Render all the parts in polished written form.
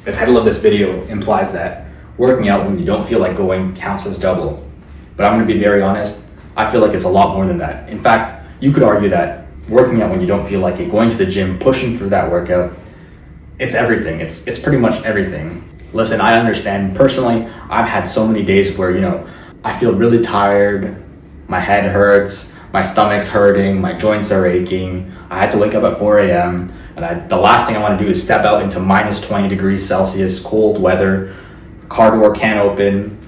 The title of this video implies that working out when you don't feel like going counts as double. But I'm going to be very honest, I feel like it's a lot more than that. In fact, you could argue that working out when you don't feel like it, going to the gym, pushing through that workout, it's everything. It's pretty much everything. Listen, I understand. Personally, I've had so many days where, I feel really tired, my head hurts, my stomach's hurting, my joints are aching. I had to wake up at 4 a.m. and the last thing I want to do is step out into minus 20 degrees Celsius, cold weather, car door can't open,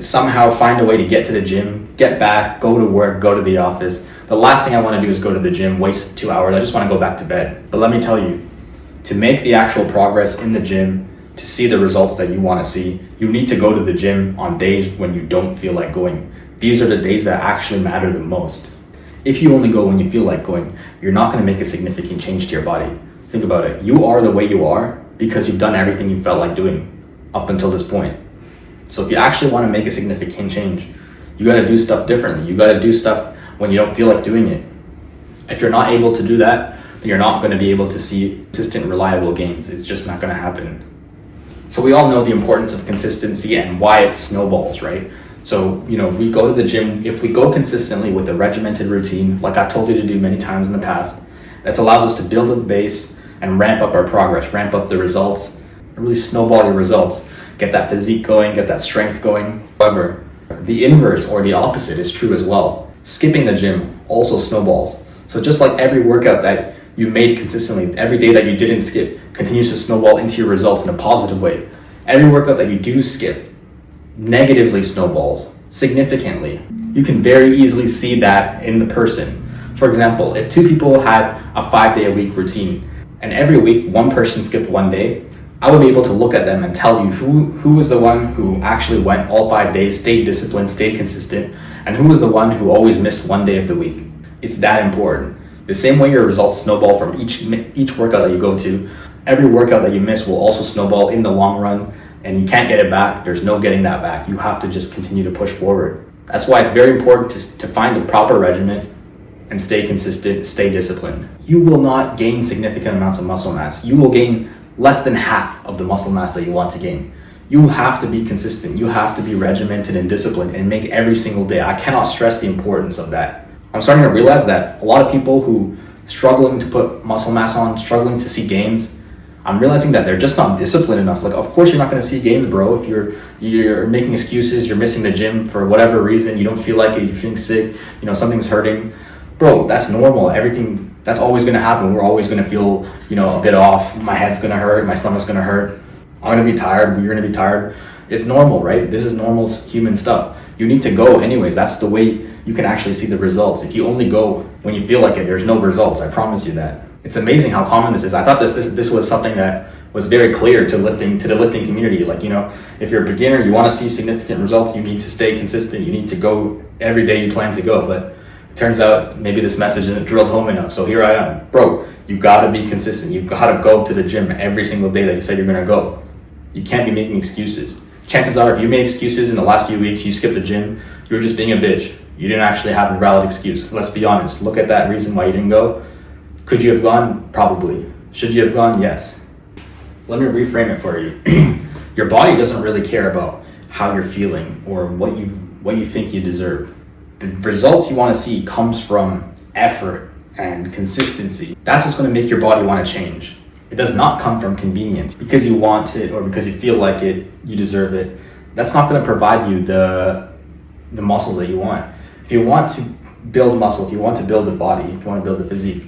somehow find a way to get to the gym, get back, go to work, go to the office. The last thing I want to do is go to the gym, waste 2 hours. I just want to go back to bed. But let me tell you, to make the actual progress in the gym, to see the results that you want to see, you need to go to the gym on days when you don't feel like going. These are the days that actually matter the most. If you only go when you feel like going, you're not going to make a significant change to your body. Think about it. You are the way you are because you've done everything you felt like doing up until this point. So if you actually want to make a significant change, you got to do stuff differently. You got to do stuff when you don't feel like doing it. If you're not able to do that, then you're not going to be able to see consistent, reliable gains. It's just not going to happen. So we all know the importance of consistency and why it snowballs, right? So, we go to the gym, if we go consistently with a regimented routine, like I've told you to do many times in the past, that allows us to build a base and ramp up our progress, ramp up the results, and really snowball your results. Get that physique going, get that strength going. However, the inverse or the opposite is true as well. Skipping the gym also snowballs. So just like every workout that you made consistently, every day that you didn't skip continues to snowball into your results in a positive way. Every workout that you do skip negatively snowballs significantly. You can very easily see that in the person. For example, if two people had a 5-day-a-week routine and every week one person skipped one day, I would be able to look at them and tell you who was the one who actually went all 5 days, stayed disciplined, stayed consistent, and who was the one who always missed one day of the week. It's that important. The same way your results snowball from each workout that you go to, every workout that you miss will also snowball in the long run, and you can't get it back. There's no getting that back. You have to just continue to push forward. That's why it's very important to find a proper regimen and stay consistent, stay disciplined. You will not gain significant amounts of muscle mass. You will gain less than half of the muscle mass that you want to gain. You have to be consistent. You have to be regimented and disciplined and make every single day. I cannot stress the importance of that. I'm starting to realize that a lot of people who struggling to put muscle mass on, struggling to see gains, I'm realizing that they're just not disciplined enough. Like, of course you're not going to see gains, bro, if you're making excuses, you're missing the gym for whatever reason, you don't feel like it, you're feeling sick, something's hurting. Bro, that's normal. That's always going to happen. We're always going to feel, a bit off. My head's going to hurt, my stomach's going to hurt. I'm going to be tired, you're going to be tired. It's normal, right? This is normal human stuff. You need to go anyways. That's the way you can actually see the results. If you only go when you feel like it, there's no results. I promise you that. It's amazing how common this is. I thought this was something that was very clear to the lifting community. Like, if you're a beginner, you want to see significant results, you need to stay consistent. You need to go every day you plan to go. But it turns out maybe this message isn't drilled home enough. So here I am. Bro, you got to be consistent. You got to go to the gym every single day that you said you're going to go. You can't be making excuses. Chances are, if you made excuses in the last few weeks, you skipped the gym, you're just being a bitch. You didn't actually have a valid excuse. Let's be honest. Look at that reason why you didn't go. Could you have gone? Probably. Should you have gone? Yes. Let me reframe it for you. Your body doesn't really care about how you're feeling or what you think you deserve. The results you want to see comes from effort and consistency. That's what's going to make your body want to change. It does not come from convenience. Because you want it or because you feel like it, you deserve it. That's not going to provide you the muscles that you want. If you want to build muscle, if you want to build a body, if you want to build a physique,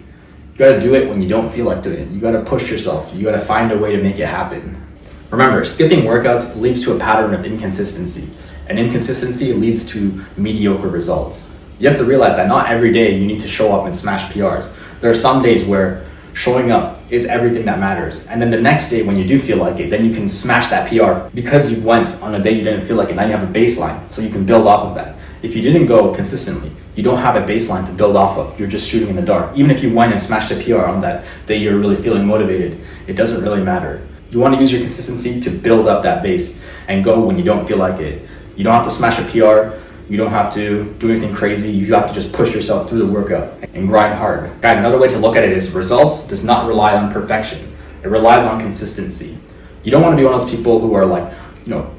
you got to do it when you don't feel like doing it. You got to push yourself. You got to find a way to make it happen. Remember, skipping workouts leads to a pattern of inconsistency, and inconsistency leads to mediocre results. You have to realize that not every day you need to show up and smash PRs. There are some days where showing up is everything that matters. And then the next day when you do feel like it, then you can smash that PR. Because you went on a day you didn't feel like it, now you have a baseline, so you can build off of that. If you didn't go consistently, you don't have a baseline to build off of. You're just shooting in the dark. Even if you went and smashed a PR on that day you're really feeling motivated, it doesn't really matter. You want to use your consistency to build up that base and go when you don't feel like it. You don't have to smash a PR. You don't have to do anything crazy. You have to just push yourself through the workout and grind hard. Guys, another way to look at it is results does not rely on perfection. It relies on consistency. You don't want to be one of those people who are like, you know,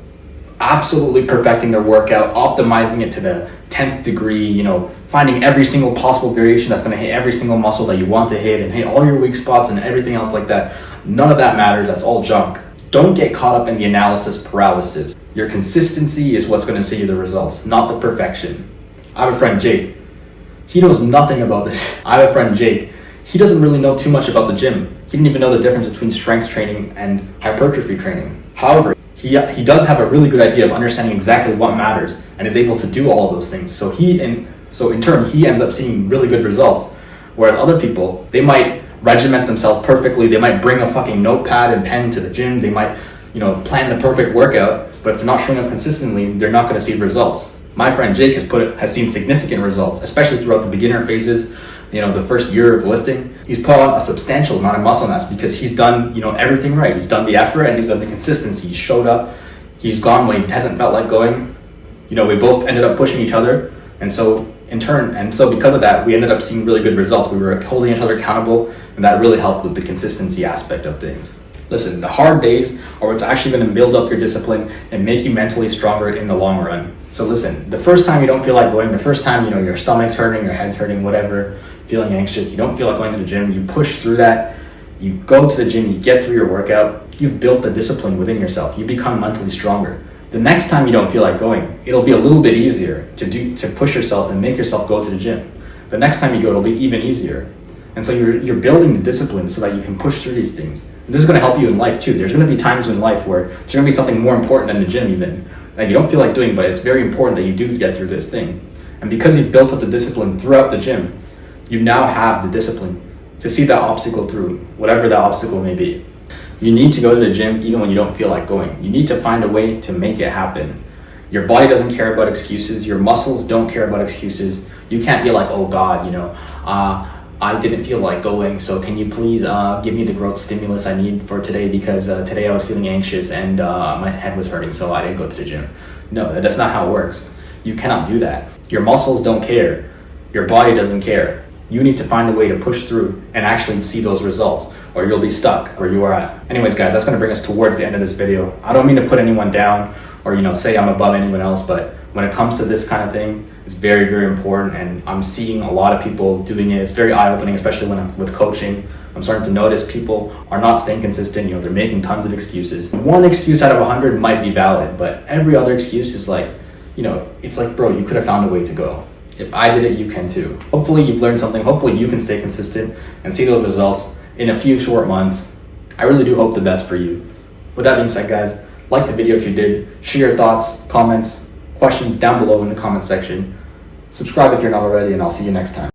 absolutely perfecting their workout, optimizing it to the 10th degree, you know, finding every single possible variation that's going to hit every single muscle that you want to hit and hit all your weak spots and everything else like that. None of that matters. That's all junk. Don't get caught up in the analysis paralysis. Your consistency is what's going to see you the results, not the perfection. I have a friend, Jake. He knows nothing about this. I have a friend, Jake. He doesn't really know too much about the gym. He didn't even know the difference between strength training and hypertrophy training. However, he does have a really good idea of understanding exactly what matters and is able to do all of those things. So in turn, he ends up seeing really good results. Whereas other people, they might regiment themselves perfectly. They might bring a fucking notepad and pen to the gym. They might, you know, plan the perfect workout. But if they're not showing up consistently, they're not going to see results. My friend Jake has seen significant results, especially throughout the beginner phases. You know, the first year of lifting, he's put on a substantial amount of muscle mass because he's done, you know, everything right. He's done the effort and he's done the consistency. He showed up. He's gone when he hasn't felt like going. You know, we both ended up pushing each other, and so because of that, we ended up seeing really good results. We were holding each other accountable, and that really helped with the consistency aspect of things. Listen, the hard days are what's actually going to build up your discipline and make you mentally stronger in the long run. So listen, the first time you don't feel like going, the first time, you know, your stomach's hurting, your head's hurting, whatever, feeling anxious, you don't feel like going to the gym, you push through that, you go to the gym, you get through your workout, you've built the discipline within yourself, you become mentally stronger. The next time you don't feel like going, it'll be a little bit easier to push yourself and make yourself go to the gym. The next time you go, it'll be even easier. And so you're building the discipline so that you can push through these things. And this is going to help you in life too. There's going to be times in life where there's going to be something more important than the gym even, that you don't feel like doing, but it's very important that you do get through this thing. And because you've built up the discipline throughout the gym, you now have the discipline to see that obstacle through, whatever that obstacle may be. You need to go to the gym even when you don't feel like going. You need to find a way to make it happen. Your body doesn't care about excuses. Your muscles don't care about excuses. You can't be like, oh God, you know, I didn't feel like going, so can you please give me the growth stimulus I need for today because today I was feeling anxious and my head was hurting, so I didn't go to the gym. No, that's not how it works. You cannot do that. Your muscles don't care. Your body doesn't care. You need to find a way to push through and actually see those results, or you'll be stuck where you are at. Anyways, guys, that's going to bring us towards the end of this video. I don't mean to put anyone down or, you know, say I'm above anyone else, but when it comes to this kind of thing, it's very, very important, and I'm seeing a lot of people doing it. It's very eye-opening, especially when I'm with coaching. I'm starting to notice people are not staying consistent. You know, they're making tons of excuses. One excuse out of 100 might be valid, but every other excuse is like, you know, it's like, bro, you could have found a way to go. If I did it, you can too. Hopefully you've learned something. Hopefully you can stay consistent and see those results in a few short months. I really do hope the best for you. With that being said, guys, like the video if you did. Share your thoughts, comments, questions down below in the comment section. Subscribe if you're not already, and I'll see you next time.